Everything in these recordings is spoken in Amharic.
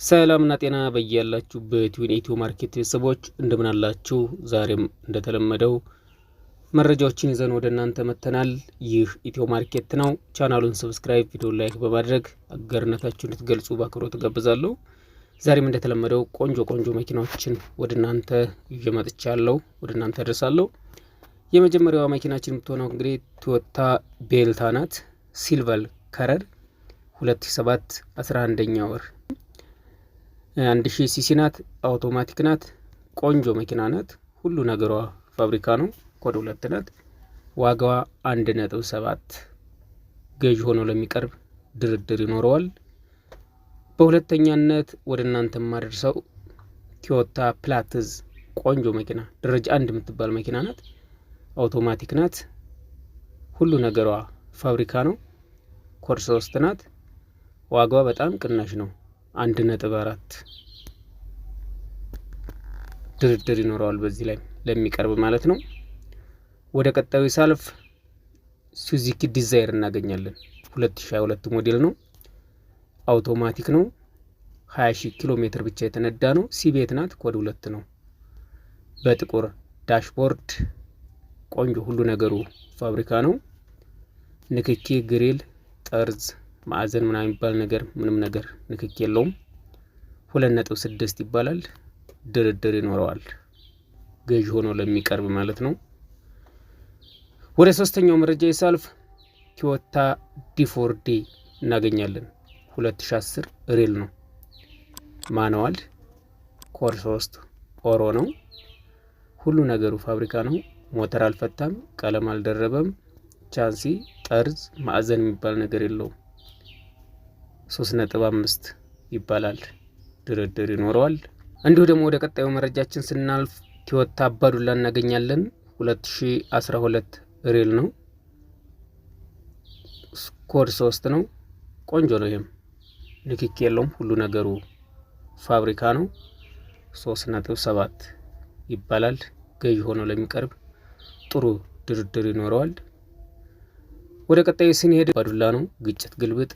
ሰላምና ጤና በያላችሁበት ኢትዮ ማርኬት ቤተሰቦች እንደምን አላችሁ? ዛሬም እንደተለመደው መረጃዎችን ይዘን ወደ እናንተ መተናል። ይህ ኢትዮ ማርኬት ነው። ቻናሉን ሰብስክራይብ፣ ቪዲዮ ላይክ በማድረግ አጋርነታችሁን እንድትገልጹ በአክብሮት ጋብዛለሁ። ዛሬም እንደተለመደው ቆንጆ መኪናዎችን ወደ እናንተ ይዤ መጥቻለሁ፣ ወደ እናንተ አደርሳለሁ። የመጀመሪያዋ መኪናችን የምትሆነው እንግዲህ ቶዮታ ቤልታ ናት። ሲልቨር ከለር 2007 11ኛ ወር 1000 ሲሲ ናት። አውቶማቲክ ናት። ቆንጆ መኪና ናት። ሁሉ ነገሯ ፋብሪካ ነው። ኮድ 2 ናት። ዋጋዋ 1.7 ገዥ ሆኖ ለሚቀርብ ድርድር ይኖረዋል። በሁለተኛነት ወደ እናንተ ማድረሰው ቶዮታ ፕላትዝ ቆንጆ መኪና ደረጃ 1 የምትባል መኪና ናት። አውቶማቲክ ናት። ሁሉ ነገሯ ፋብሪካ ነው። ኮድ 3 ናት። ዋጋዋ በጣም ቅናሽ ነው። 1.4 ድርድር ይኖረዋል በዚህ ላይ ለሚቀርብ ማለት ነው። ወደ ቀጣዩ ሳልፍ ሱዙኪ ዲዛይር እናገኛለን። 2022 ሞዴል ነው። አውቶማቲክ ነው። 20,000 ኪሎ ሜትር ብቻ የተነዳ ነው። ሲቤት ናት። ኮድ 2 ነው። በጥቁር ዳሽቦርድ ቆንጆ ሁሉ ነገሩ ፋብሪካ ነው። ንክኪ ግሪል፣ ጠርዝ፣ ማዕዘን ምናምን የሚባል ነገር ምንም ነገር ንክኪ የለውም። 2.6 ይባላል። ድርድር ይኖረዋል ገዥ ሆኖ ለሚቀርብ ማለት ነው። ወደ ሶስተኛው መረጃ ይሳልፍ ቶዮታ ዲ4ዲ እናገኛለን። 2010 ሪል ነው። ማኑዋል ኮድ 3 ኦሮ ነው። ሁሉ ነገሩ ፋብሪካ ነው። ሞተር አልፈታም፣ ቀለም አልደረበም። ቻንሲ፣ ጠርዝ፣ ማዕዘን የሚባል ነገር የለውም። 3.5 ይባላል። ድርድር ይኖረዋል። እንዲሁ ደግሞ ወደ ቀጣዩ መረጃችን ስናልፍ ቶዮታ አባዱላ እናገኛለን። 2012 ሪል ነው። ኮድ 3 ነው። ቆንጆ ነው። ይሄም ንክኪ የለውም። ሁሉ ነገሩ ፋብሪካ ነው። 3.7 ይባላል። ገዥ ሆኖ ለሚቀርብ ጥሩ ድርድር ይኖረዋል። ወደ ቀጣዩ ስንሄድ አባዱላ ነው። ግጭት ግልብጥ፣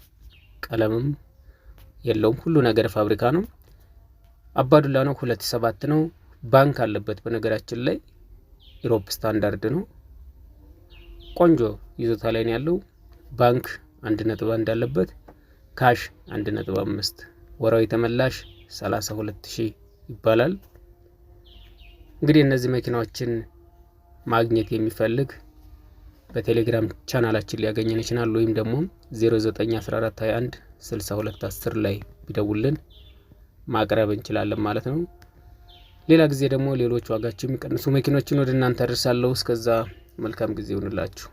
ቀለምም የለውም። ሁሉ ነገር ፋብሪካ ነው። አባዱላ ነው። 2007 ነው። ባንክ አለበት። በነገራችን ላይ ኢሮፕ ስታንዳርድ ነው። ቆንጆ ይዞታ ላይ ነው ያለው። ባንክ 1.1 አለበት። ካሽ 1.5፣ ወራዊ ተመላሽ 32,000 ይባላል። እንግዲህ እነዚህ መኪናዎችን ማግኘት የሚፈልግ በቴሌግራም ቻናላችን ሊያገኘን ይችላል፣ ወይም ደግሞ 091421 6210 ላይ ቢደውልን ማቅረብ እንችላለን ማለት ነው። ሌላ ጊዜ ደግሞ ሌሎች ዋጋቸው የሚቀንሱ መኪኖችን ወደ እናንተ አደርሳለሁ። እስከዛ መልካም ጊዜ ይሁንላችሁ።